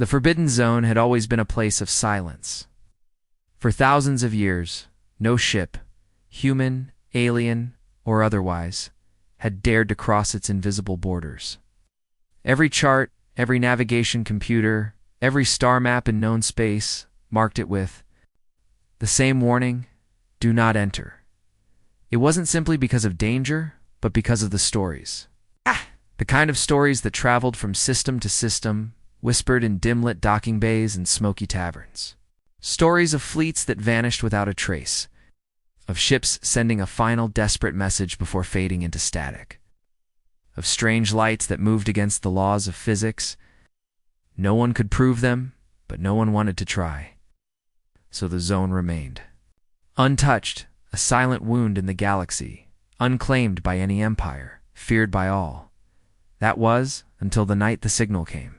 The Forbidden Zone had always been a place of silence. For thousands of years, no ship, human, alien, or otherwise, had dared to cross its invisible borders. Every chart, every navigation computer, every star map in known space marked it with the same warning: do not enter. It wasn't simply because of danger, but because of the stories. The kind of stories that traveled from system to system, whispered in dim-lit docking bays and smoky taverns. Stories of fleets that vanished without a trace, of ships sending a final desperate message before fading into static, of strange lights that moved against the laws of physics. No one could prove them, but no one wanted to try. So the zone remained. Untouched, a silent wound in the galaxy, unclaimed by any empire, feared by all. That was, until the night the signal came.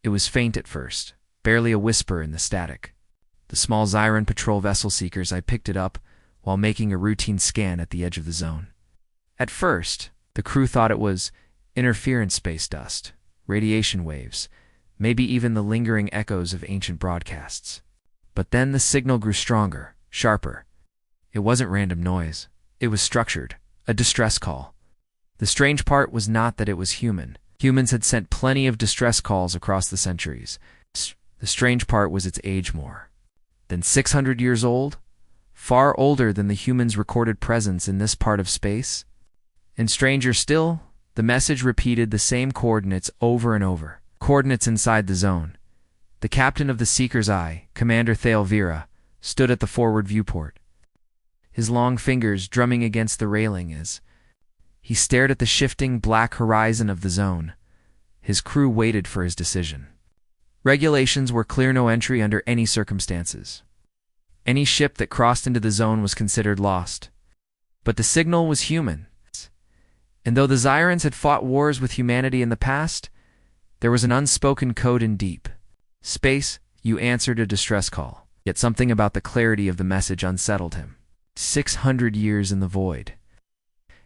It was faint at first, barely a whisper in the static. The small Zyron patrol vessel seekers I picked it up while making a routine scan at the edge of the zone. At first, the crew thought it was interference space dust, radiation waves, maybe even the lingering echoes of ancient broadcasts. But then the signal grew stronger, sharper. It wasn't random noise. It was structured, a distress call. The strange part was not that it was human. Humans had sent plenty of distress calls across the centuries. The strange part was its age more than 600 years old, far older than the humans' recorded presence in this part of space. And stranger still, the message repeated the same coordinates over and over, coordinates inside the zone. The captain of the Seeker's Eye, Commander Thale Vera, stood at the forward viewport, his long fingers drumming against the railing as he stared at the shifting black horizon of the zone. His crew waited for his decision. Regulations were clear: no entry under any circumstances. Any ship that crossed into the zone was considered lost. But the signal was human. And though the Zyrans had fought wars with humanity in the past, there was an unspoken code in deep space. You answered a distress call. Yet something about the clarity of the message unsettled him. 600 years in the void.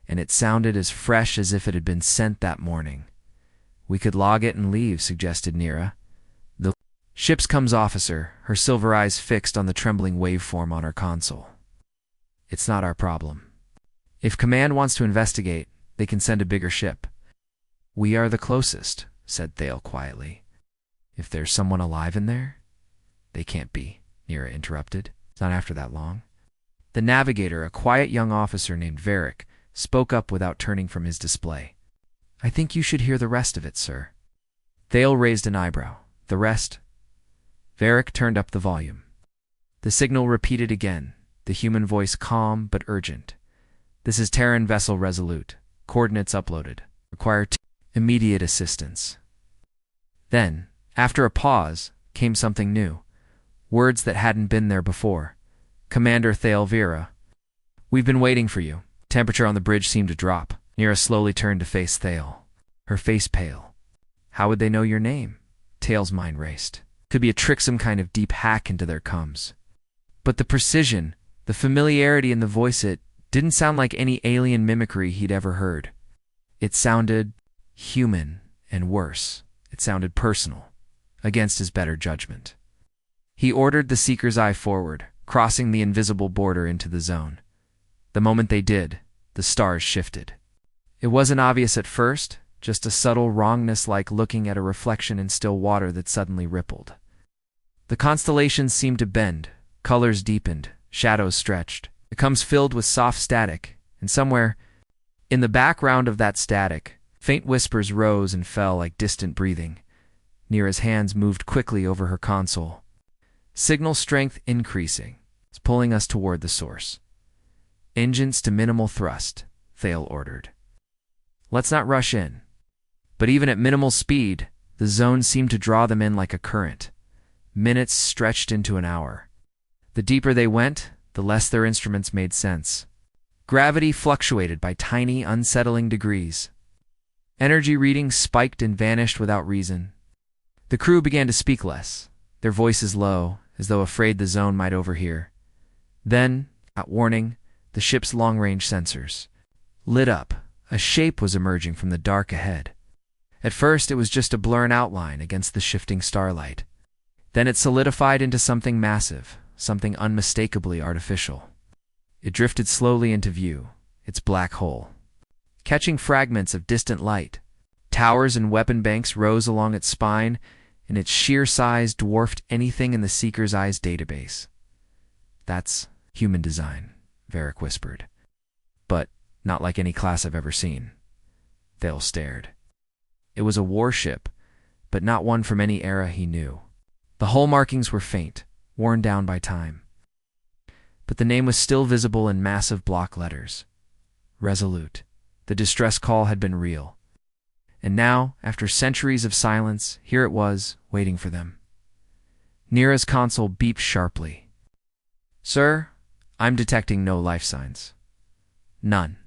And it sounded as fresh as if it had been sent that morning. We could log it and leave, suggested Nira. The ship's comms officer, her silver eyes fixed on the trembling waveform on her console. It's not our problem. If Command wants to investigate, they can send a bigger ship. We are the closest, said Thale quietly. If there's someone alive in there? They can't be, Nira interrupted. It's not after that long. The navigator, a quiet young officer named Varric, spoke up without turning from his display. I think you should hear the rest of it, sir. Thale raised an eyebrow. The rest? Varric turned up the volume. The signal repeated again, the human voice calm but urgent. This is Terran Vessel Resolute. Coordinates uploaded. Require immediate assistance. Then, after a pause, came something new. Words that hadn't been there before. Commander Thale Vera. We've been waiting for you. Temperature on the bridge seemed to drop. Nira slowly turned to face Thale, her face pale. How would they know your name? Thale's mind raced. Could be a trick, some kind of deep hack into their comms. But the precision, the familiarity in the voice, it didn't sound like any alien mimicry he'd ever heard. It sounded human, and worse, it sounded personal, against his better judgment. He ordered the Seeker's Eye forward, crossing the invisible border into the zone. The moment they did, the stars shifted. It wasn't obvious at first, just a subtle wrongness like looking at a reflection in still water that suddenly rippled. The constellations seemed to bend, colors deepened, shadows stretched. The comms filled with soft static, and somewhere, in the background of that static, faint whispers rose and fell like distant breathing. Nira's hands moved quickly over her console. Signal strength increasing. It's pulling us toward the source. Engines to minimal thrust, Thale ordered. Let's not rush in. But even at minimal speed, the zone seemed to draw them in like a current. Minutes stretched into an hour. The deeper they went, the less their instruments made sense. Gravity fluctuated by tiny, unsettling degrees. Energy readings spiked and vanished without reason. The crew began to speak less, their voices low, as though afraid the zone might overhear. Then, at warning, the ship's long-range sensors lit up. A shape was emerging from the dark ahead. At first, it was just a blurred outline against the shifting starlight. Then it solidified into something massive, something unmistakably artificial. It drifted slowly into view, its black hole. Catching fragments of distant light, towers and weapon banks rose along its spine, and its sheer size dwarfed anything in the Seeker's Eye's database. "That's human design," Varric whispered. "But not like any class I've ever seen." Thale stared. It was a warship, but not one from any era he knew. The hull markings were faint, worn down by time. But the name was still visible in massive block letters. Resolute. The distress call had been real. And now, after centuries of silence, here it was, waiting for them. Nira's console beeped sharply. "Sir, I'm detecting no life signs." "None.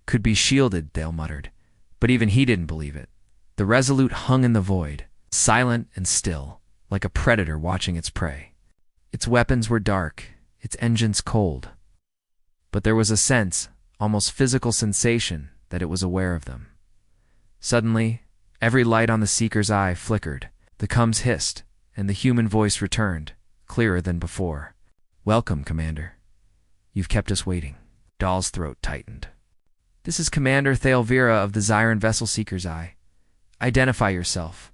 Could be shielded," Thale muttered. But even he didn't believe it. The Resolute hung in the void, silent and still, like a predator watching its prey. Its weapons were dark, its engines cold. But there was a sense, almost physical sensation, that it was aware of them. Suddenly, every light on the Seeker's Eye flickered, the comms hissed, and the human voice returned, clearer than before. "Welcome, Commander. You've kept us waiting." Dahl's throat tightened. "This is Commander Thale Vera of the Zyran vessel Seeker's Eye. Identify yourself."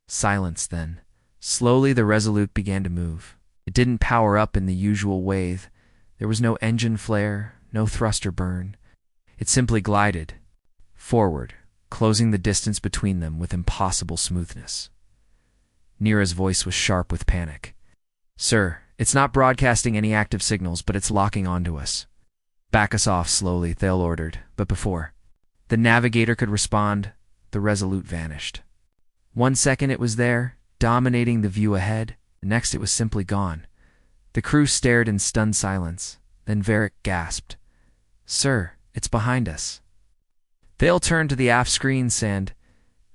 Silence then. Slowly the Resolute began to move. It didn't power up in the usual wave. There was no engine flare, no thruster burn. It simply glided forward, closing the distance between them with impossible smoothness. Nira's voice was sharp with panic. "Sir, it's not broadcasting any active signals, but it's locking onto us." "Back us off slowly," Thale ordered, but before the navigator could respond, the Resolute vanished. 1 second it was there, dominating the view ahead, the next it was simply gone. The crew stared in stunned silence, then Varric gasped. "Sir, it's behind us." Thale turned to the aft screen, and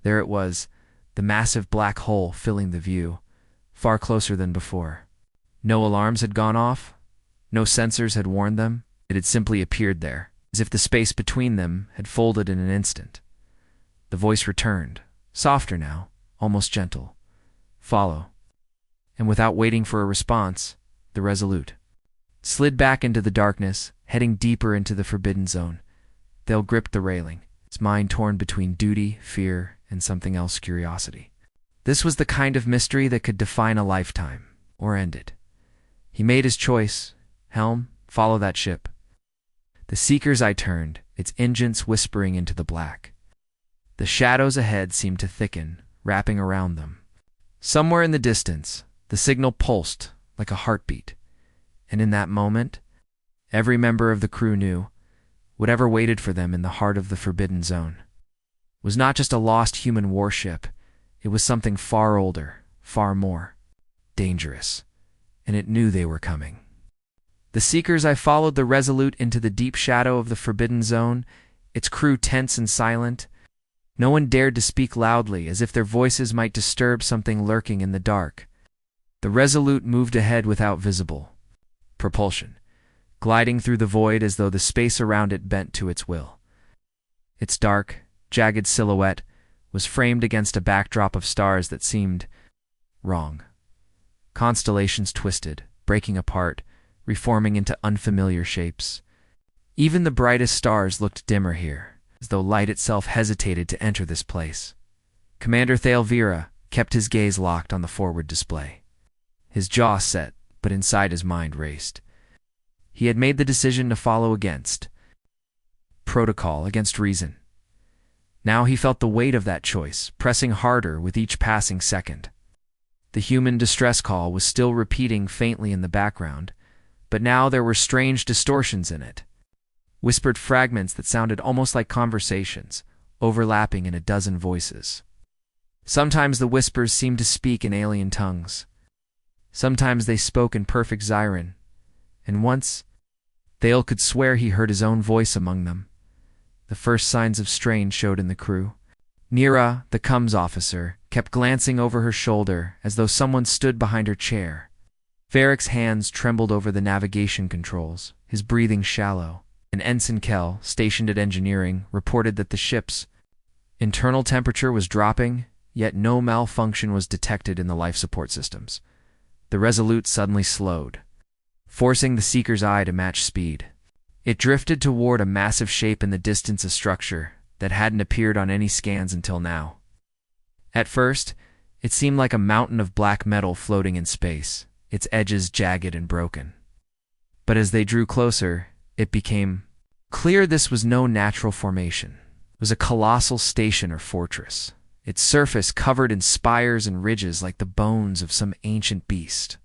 there it was, the massive black hole filling the view, far closer than before. No alarms had gone off, no sensors had warned them. It had simply appeared there, as if the space between them had folded in an instant. The voice returned, softer now, almost gentle. "Follow." And without waiting for a response, the Resolute slid back into the darkness, heading deeper into the forbidden zone. Thale gripped the railing, his mind torn between duty, fear, and something else, curiosity. This was the kind of mystery that could define a lifetime, or end it. He made his choice. Helm, follow that ship. The Seeker's Eye turned, its engines whispering into the black. The shadows ahead seemed to thicken, wrapping around them. Somewhere in the distance, the signal pulsed like a heartbeat. And in that moment, every member of the crew knew whatever waited for them in the heart of the Forbidden Zone was not just a lost human warship. It was something far older, far more dangerous, and it knew they were coming. The Seeker's Eye followed the Resolute into the deep shadow of the Forbidden Zone, its crew tense and silent. No one dared to speak loudly, as if their voices might disturb something lurking in the dark. The Resolute moved ahead without visible propulsion, gliding through the void as though the space around it bent to its will. Its dark, jagged silhouette was framed against a backdrop of stars that seemed wrong. Constellations twisted, breaking apart, reforming into unfamiliar shapes. Even the brightest stars looked dimmer here, as though light itself hesitated to enter this place. Commander Thale Vera kept his gaze locked on the forward display. His jaw set, but inside his mind raced. He had made the decision to follow against protocol, against reason. Now he felt the weight of that choice, pressing harder with each passing second. The human distress call was still repeating faintly in the background, but now there were strange distortions in it. Whispered fragments that sounded almost like conversations, overlapping in a dozen voices. Sometimes the whispers seemed to speak in alien tongues. Sometimes they spoke in perfect Zyran, and once, Thale could swear he heard his own voice among them. The first signs of strain showed in the crew. Nira, the comms officer, kept glancing over her shoulder as though someone stood behind her chair. Varric's hands trembled over the navigation controls, his breathing shallow, and Ensign Kell, stationed at engineering, reported that the ships Internal temperature was dropping, yet no malfunction was detected in the life support systems. The Resolute suddenly slowed, forcing the Seeker's eye to match speed. It drifted toward a massive shape in the distance, a structure that hadn't appeared on any scans until now. At first, it seemed like a mountain of black metal floating in space, its edges jagged and broken. But as they drew closer, it became clear this was no natural formation. It was a colossal station or fortress, its surface covered in spires and ridges like the bones of some ancient beast.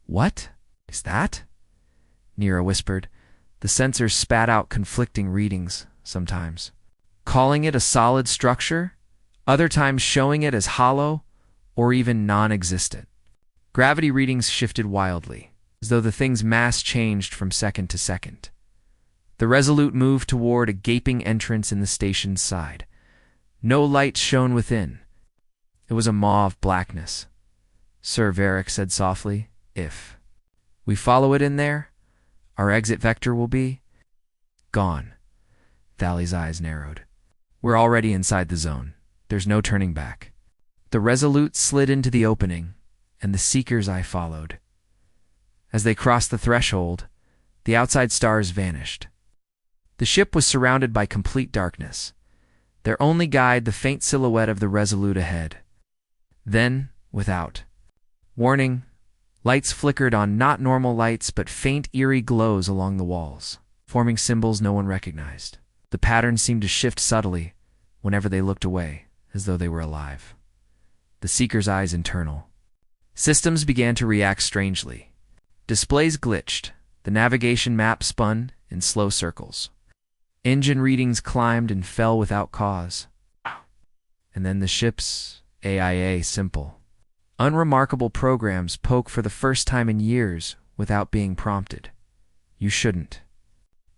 "What is that?" Nira whispered. The sensors spat out conflicting readings sometimes, calling it a solid structure, other times showing it as hollow or even non-existent. Gravity readings shifted wildly, as though the thing's mass changed from second to second. The Resolute moved toward a gaping entrance in the station's side. No light shone within. It was a maw of blackness. "Sir," Varric said softly, "if we follow it in there, our exit vector will be gone." Thali's eyes narrowed. "We're already inside the zone. There's no turning back." The Resolute slid into the opening, and the Seeker's eye followed. As they crossed the threshold, the outside stars vanished. The ship was surrounded by complete darkness, their only guide the faint silhouette of the Resolute ahead. Then, without warning, lights flickered on, not normal lights but faint eerie glows along the walls, forming symbols no one recognized. The pattern seemed to shift subtly whenever they looked away, as though they were alive. The Seeker's eyes internal. Systems began to react strangely. Displays glitched, the navigation map spun in slow circles. Engine readings climbed and fell without cause. And then the ship's AIA simple, unremarkable programs spoke for the first time in years without being prompted. "You shouldn't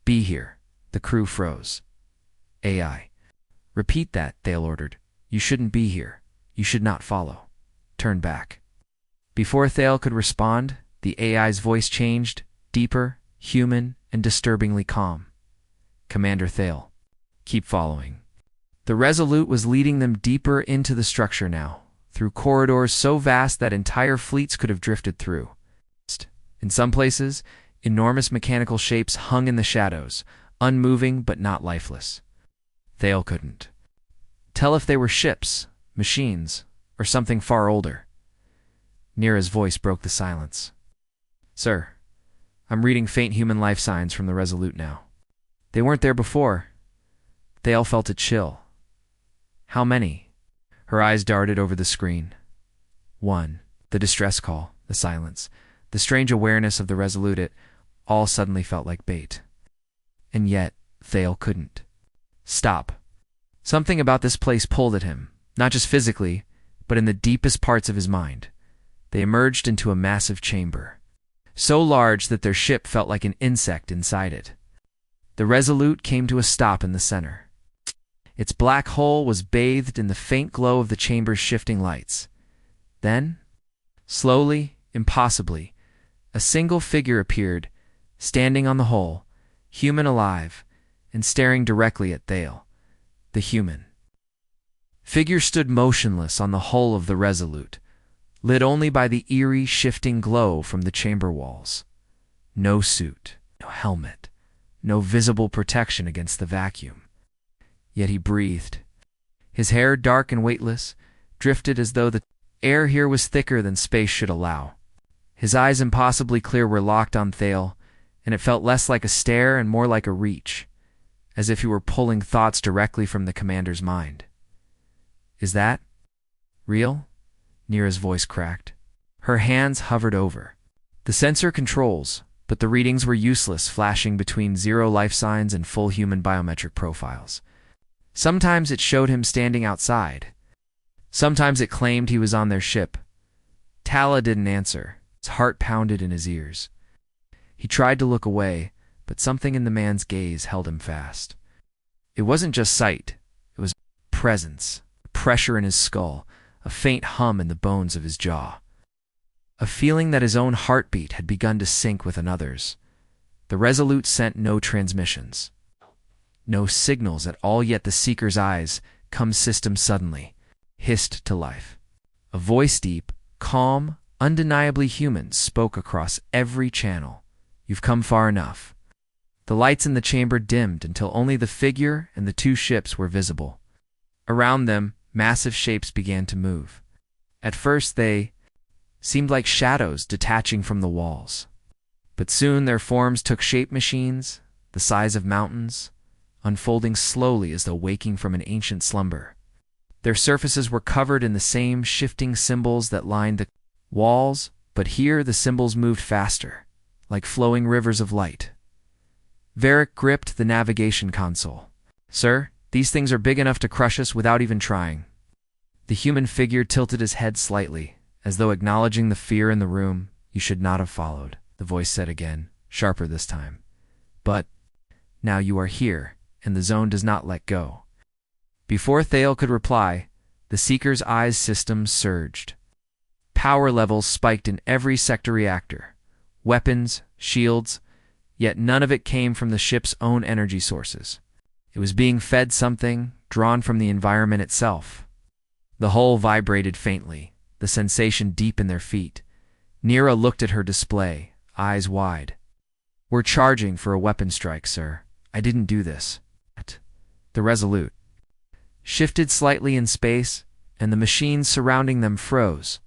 be here." The crew froze. "AI. Repeat that," Thale ordered. "You shouldn't be here. You should not follow. Turn back." Before Thale could respond, the AI's voice changed, deeper, human, and disturbingly calm. "Commander Thale, keep following." The Resolute was leading them deeper into the structure now, through corridors so vast that entire fleets could have drifted through. In some places, enormous mechanical shapes hung in the shadows, unmoving but not lifeless. Thale couldn't tell if they were ships, machines, or something far older. Nira's voice broke the silence. "Sir, I'm reading faint human life signs from the Resolute now. They weren't there before." Thale felt a chill. "How many?" Her eyes darted over the screen. "One." The distress call, the silence, the strange awareness of the Resolute, it all suddenly felt like bait. And yet, Thale couldn't stop. Something about this place pulled at him, not just physically, but in the deepest parts of his mind. They emerged into a massive chamber, so large that their ship felt like an insect inside it. The Resolute came to a stop in the center. Its black hull was bathed in the faint glow of the chamber's shifting lights. Then, slowly, impossibly, a single figure appeared, standing on the hull, human alive, and staring directly at Thale. The human figure stood motionless on the hull of the Resolute, lit only by the eerie, shifting glow from the chamber walls. No suit, no helmet, no visible protection against the vacuum. Yet he breathed. His hair, dark and weightless, drifted as though the air here was thicker than space should allow. His eyes, impossibly clear, were locked on Thale, and it felt less like a stare and more like a reach, as if he were pulling thoughts directly from the commander's mind. "Is that real?" Nira's voice cracked. Her hands hovered over the sensor controls, but the readings were useless, flashing between zero life signs and full human biometric profiles. Sometimes it showed him standing outside. Sometimes it claimed he was on their ship. Tala didn't answer. His heart pounded in his ears. He tried to look away, but something in the man's gaze held him fast. It wasn't just sight. It was presence, pressure in his skull, a faint hum in the bones of his jaw. A feeling that his own heartbeat had begun to sync with another's. The Resolute sent no transmissions, no signals at all, yet the Seeker's eyes come system suddenly hissed to life. A voice deep, calm, undeniably human spoke across every channel. You've come far enough. The lights in the chamber dimmed until only the figure and the two ships were visible. Around them, massive shapes began to move. At first they seemed like shadows detaching from the walls. But soon their forms took shape machines, the size of mountains, unfolding slowly as though waking from an ancient slumber. Their surfaces were covered in the same shifting symbols that lined the walls, but here the symbols moved faster, like flowing rivers of light. Varric gripped the navigation console. "Sir, these things are big enough to crush us without even trying." The human figure tilted his head slightly, as though acknowledging the fear in the room. "You should not have followed," the voice said again, sharper this time. "But now you are here, and the zone does not let go." Before Thale could reply, the Seeker's eyes systems surged. Power levels spiked in every sector reactor. Weapons, shields, yet none of it came from the ship's own energy sources. It was being fed something, drawn from the environment itself. The hull vibrated faintly, the sensation deep in their feet. Nira looked at her display, eyes wide. "We're charging for a weapon strike, sir. I didn't do this." The Resolute shifted slightly in space, and the machines surrounding them froze.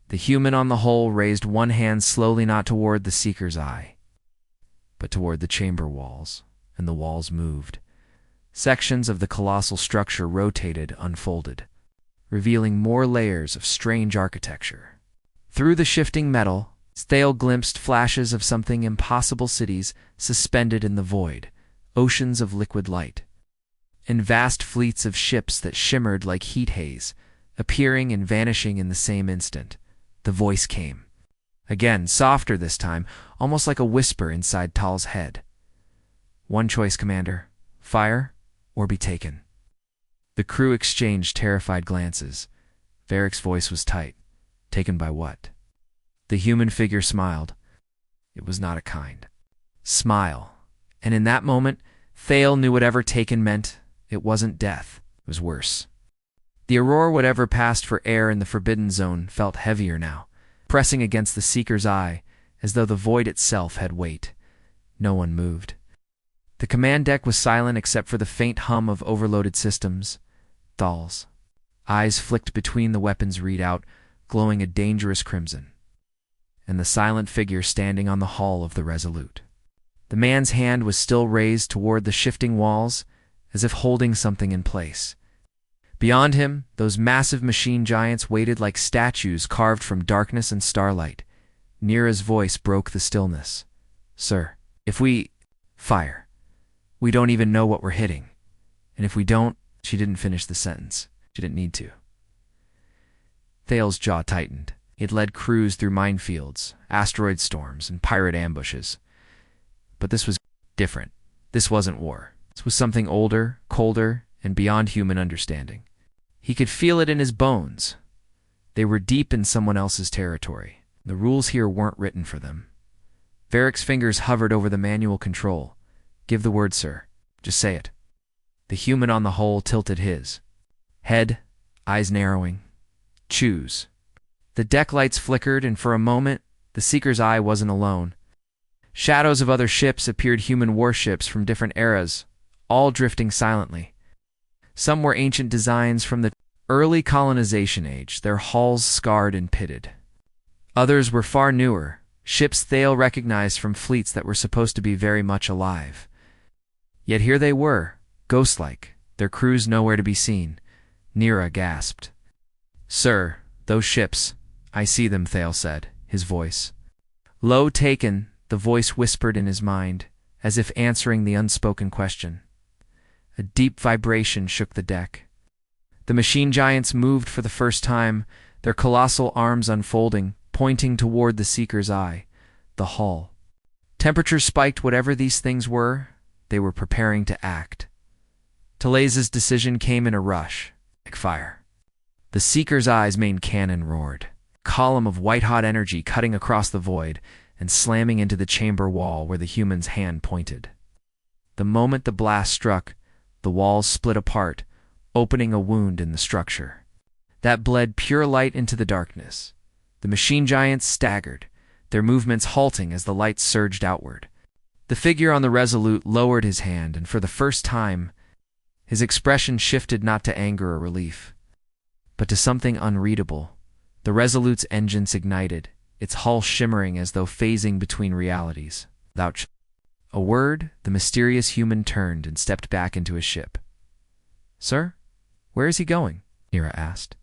The human on the hull raised one hand slowly, not toward the Seeker's eye, but toward the chamber walls, and the walls moved. Sections of the colossal structure rotated, unfolded, revealing more layers of strange architecture. Through the shifting metal, Thale glimpsed flashes of something impossible: cities suspended in the void, oceans of liquid light, and vast fleets of ships that shimmered like heat haze, appearing and vanishing in the same instant. The voice came. Again, softer this time, almost like a whisper inside Tal's head. "One choice, Commander. Fire or be taken." The crew exchanged terrified glances. Varric's voice was tight. "Taken by what?" The human figure smiled. It was not a kind smile, and in that moment, Thale knew whatever taken meant. It wasn't death. It was worse. The Aurora, whatever passed for air in the Forbidden Zone, felt heavier now, pressing against the Seeker's eye, as though the void itself had weight. No one moved. The command deck was silent except for the faint hum of overloaded systems. Thal's eyes flicked between the weapons readout, glowing a dangerous crimson, and the silent figure standing on the hull of the Resolute. The man's hand was still raised toward the shifting walls, as if holding something in place. Beyond him, those massive machine giants waited like statues carved from darkness and starlight. Nira's voice broke the stillness. "Sir, if we fire, we don't even know what we're hitting. And if we don't..." She didn't finish the sentence. She didn't need to. Thale's jaw tightened. It led crews through minefields, asteroid storms, and pirate ambushes. But this was different. This wasn't war. This was something older, colder, and beyond human understanding. He could feel it in his bones. They were deep in someone else's territory. The rules here weren't written for them. Varric's fingers hovered over the manual control. "Give the word, sir. Just say it." The human on the hull tilted his head, eyes narrowing. "Choose." The deck lights flickered, and for a moment, the Seeker's eye wasn't alone. Shadows of other ships appeared, human warships from different eras, all drifting silently. Some were ancient designs from the early colonization age, their hulls scarred and pitted. Others were far newer, ships Thale recognized from fleets that were supposed to be very much alive. Yet here they were, ghost-like, their crews nowhere to be seen. Nira gasped. "Sir, those ships, I see them," Thale said, his voice low. "Taken," the voice whispered in his mind, as if answering the unspoken question. A deep vibration shook the deck. The machine giants moved for the first time, their colossal arms unfolding, pointing toward the Seeker's eye, the hull. Temperature spiked. Whatever these things were, they were preparing to act. Talaze's decision came in a rush, like fire. The Seeker's eye's main cannon roared, a column of white-hot energy cutting across the void and slamming into the chamber wall where the human's hand pointed. The moment the blast struck, the walls split apart, opening a wound in the structure. That bled pure light into the darkness. The machine giants staggered, their movements halting as the light surged outward. The figure on the Resolute lowered his hand, and for the first time, his expression shifted not to anger or relief, but to something unreadable. The Resolute's engines ignited, its hull shimmering as though phasing between realities. Without a word, the mysterious human turned and stepped back into his ship. "Sir, where is he going?" Nira asked.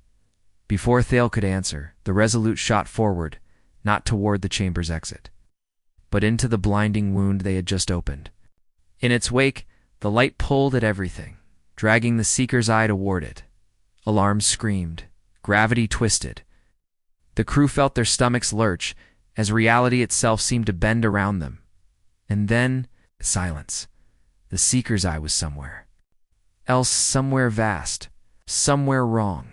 Before Thale could answer, the Resolute shot forward, not toward the chamber's exit, but into the blinding wound they had just opened. In its wake, the light pulled at everything, dragging the Seeker's Eye toward it. Alarms screamed, gravity twisted. The crew felt their stomachs lurch as reality itself seemed to bend around them. And then, silence. The Seeker's Eye was somewhere else, somewhere vast, somewhere wrong.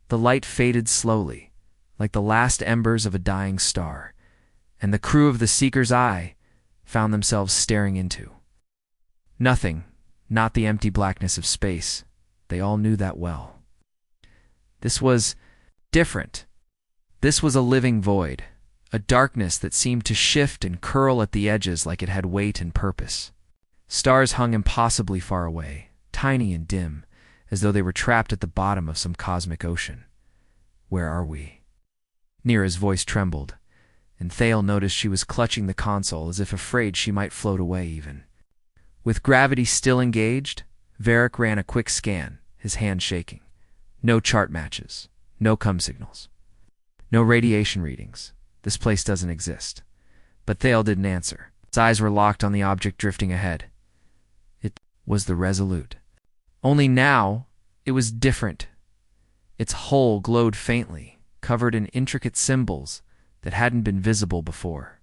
The light faded slowly, like the last embers of a dying star, and the crew of the Seeker's Eye found themselves staring into nothing, not the empty blackness of space. They all knew that well. This was different. This was a living void, a darkness that seemed to shift and curl at the edges like it had weight and purpose. Stars hung impossibly far away, tiny and dim, as though they were trapped at the bottom of some cosmic ocean. "Where are we?" Nira's voice trembled, and Thale noticed she was clutching the console as if afraid she might float away even. With gravity still engaged, Varric ran a quick scan, his hand shaking. No chart matches, no com signals, no radiation readings. This place doesn't exist. But Thale didn't answer. His eyes were locked on the object drifting ahead. It was the Resolute. Only now, it was different. Its hull glowed faintly, covered in intricate symbols that hadn't been visible before.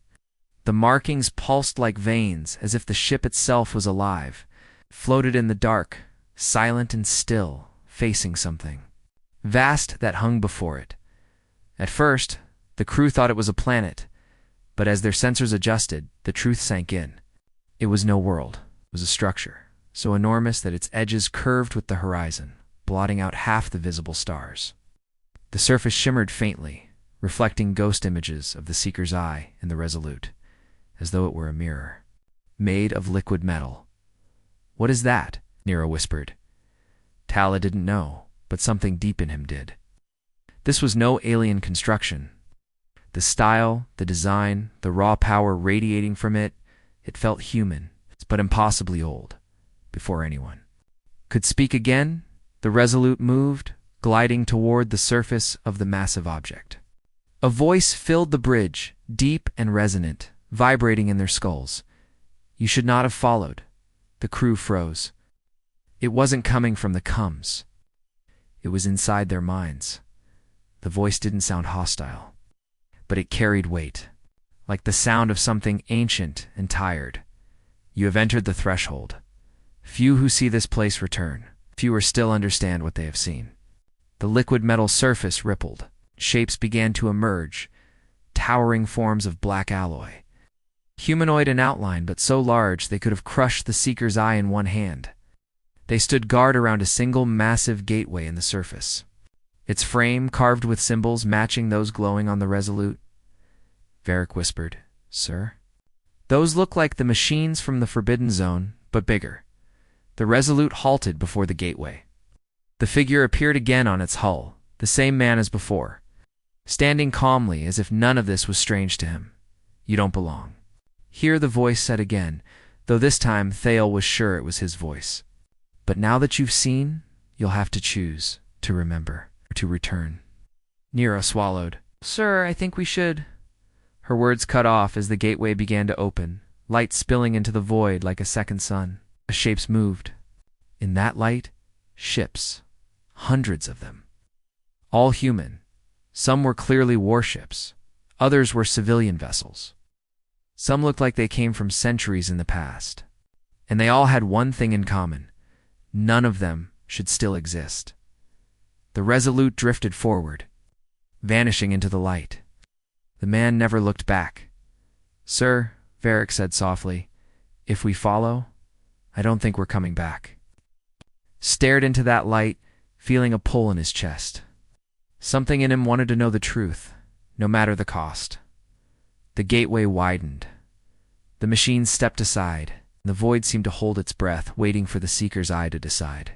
The markings pulsed like veins, as if the ship itself was alive, floated in the dark, silent and still, facing something vast that hung before it. At first, the crew thought it was a planet, but as their sensors adjusted, the truth sank in. It was no world. It was a structure, so enormous that its edges curved with the horizon, blotting out half the visible stars. The surface shimmered faintly, reflecting ghost images of the Seeker's Eye and the Resolute, as though it were a mirror, made of liquid metal. "What is that?" Nira whispered. Tala didn't know, but something deep in him did. This was no alien construction. The style, the design, the raw power radiating from it, it felt human, but impossibly old, before anyone could speak again. The Resolute moved, gliding toward the surface of the massive object. A voice filled the bridge, deep and resonant, vibrating in their skulls. "You should not have followed." The crew froze. It wasn't coming from the coms. It was inside their minds. The voice didn't sound hostile, but it carried weight, like the sound of something ancient and tired. "You have entered the threshold. Few who see this place return. Fewer still understand what they have seen." The liquid metal surface rippled. Shapes began to emerge, towering forms of black alloy. Humanoid in outline, but so large they could have crushed the Seeker's Eye in one hand. They stood guard around a single massive gateway in the surface, its frame carved with symbols matching those glowing on the Resolute. Varric whispered, "Sir?" "Those look like the machines from the Forbidden Zone, but bigger." The Resolute halted before the gateway. The figure appeared again on its hull, the same man as before, standing calmly as if none of this was strange to him. "You don't belong." Here the voice said again, though this time Thale was sure it was his voice. "But now that you've seen, you'll have to choose, to remember, or to return." Nira swallowed. "Sir, I think we should—" Her words cut off as the gateway began to open, light spilling into the void like a second sun. The shapes moved. In that light, ships, hundreds of them. All human. Some were clearly warships. Others were civilian vessels. Some looked like they came from centuries in the past. And they all had one thing in common. None of them should still exist. The Resolute drifted forward, vanishing into the light. The man never looked back. "Sir," Varric said softly, "if we follow, I don't think we're coming back." stared into that light, feeling a pull in his chest. Something in him wanted to know the truth, no matter the cost. The gateway widened. The machine stepped aside, and the void seemed to hold its breath, waiting for the seeker's eye to decide.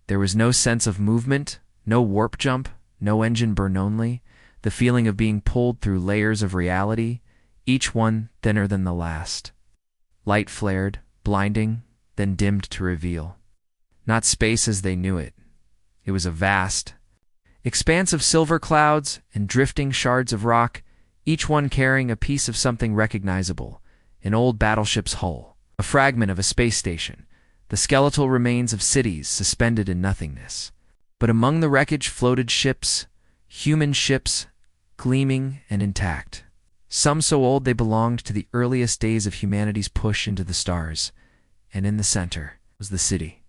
There was no sense of movement, no warp jump, no engine burn, only the feeling of being pulled through layers of reality, each one thinner than the last. Light flared, blinding, then dimmed to reveal. Not space as they knew it. It was a vast expanse of silver clouds and drifting shards of rock, each one carrying a piece of something recognizable: an old battleship's hull, a fragment of a space station, the skeletal remains of cities suspended in nothingness. But among the wreckage floated ships, human ships, gleaming and intact. Some so old they belonged to the earliest days of humanity's push into the stars, and in the center was the city.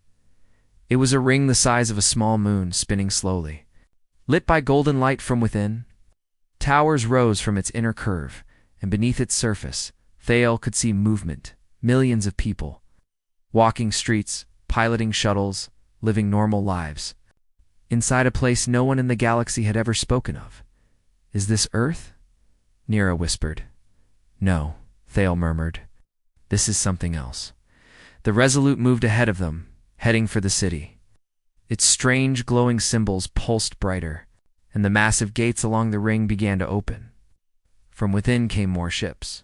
It was a ring the size of a small moon, spinning slowly. Lit by golden light from within, towers rose from its inner curve, and beneath its surface, Thale could see movement, millions of people, walking streets, piloting shuttles, living normal lives. Inside a place no one in the galaxy had ever spoken of. "Is this Earth?" Nira whispered. "No," Thale murmured. "This is something else." The Resolute moved ahead of them, heading for the city. Its strange, glowing symbols pulsed brighter, and the massive gates along the ring began to open. From within came more ships,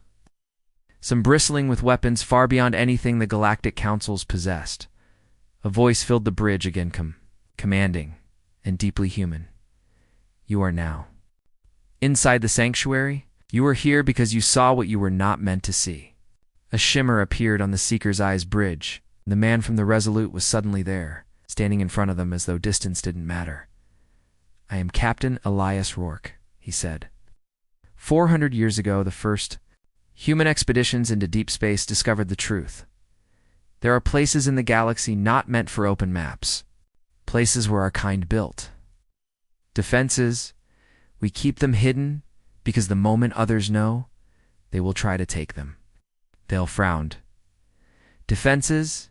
some bristling with weapons far beyond anything the Galactic Councils possessed. A voice filled the bridge again, commanding and deeply human. "You are now inside the sanctuary. You are here because you saw what you were not meant to see." A shimmer appeared on the Seeker's Eye's bridge. The man from the Resolute was suddenly there, standing in front of them as though distance didn't matter. "I am Captain Elias Rourke," he said. 400 years ago, the first human expeditions into deep space discovered the truth. There are places in the galaxy not meant for open maps, places where our kind built. Defenses, we keep them hidden because the moment others know, they will try to take them. Thale frowned. Defenses?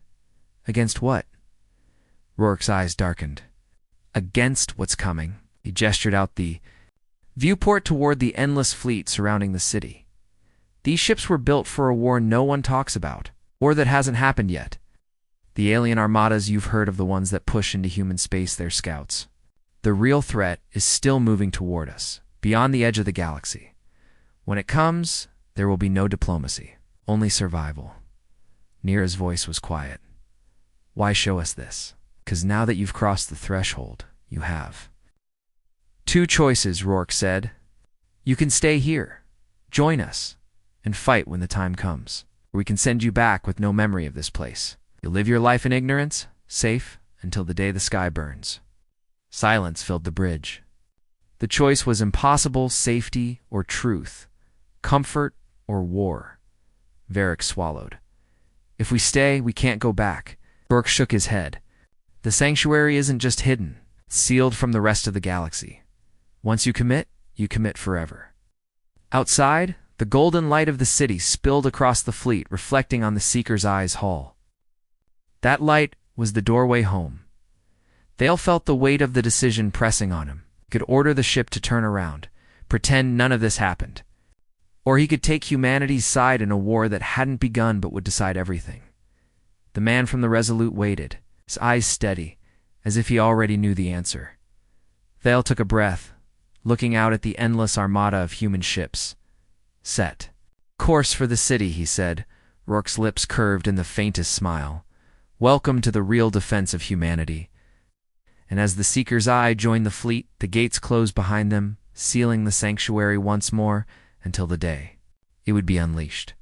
Against what? Rourke's eyes darkened. Against what's coming. He gestured out the viewport toward the endless fleet surrounding the city. These ships were built for a war no one talks about, or that hasn't happened yet. The alien armadas you've heard of, the ones that push into human space, they're scouts. The real threat is still moving toward us, beyond the edge of the galaxy. When it comes, there will be no diplomacy, only survival. Nira's voice was quiet. "Why show us this? 'Cause now that you've crossed the threshold, you have." "Two choices," Rourke said. "You can stay here, join us, and fight when the time comes. Or we can send you back with no memory of this place. You'll live your life in ignorance, safe, until the day the sky burns." Silence filled the bridge. The choice was impossible: safety or truth, comfort or war. Varric swallowed. "If we stay, we can't go back." Rourke shook his head. "The sanctuary isn't just hidden, it's sealed from the rest of the galaxy. Once you commit forever." Outside, the golden light of the city spilled across the fleet, reflecting on the Seeker's Eye's hull. That light was the doorway home. Thale felt the weight of the decision pressing on him. He could order the ship to turn around, pretend none of this happened. Or he could take humanity's side in a war that hadn't begun but would decide everything. The man from the Resolute waited, his eyes steady, as if he already knew the answer. Thale took a breath, looking out at the endless armada of human ships. "Set course for the city," he said, Rourke's lips curved in the faintest smile. "Welcome to the real defense of humanity." And as the Seeker's Eye joined the fleet, the gates closed behind them, sealing the sanctuary once more until the day it would be unleashed.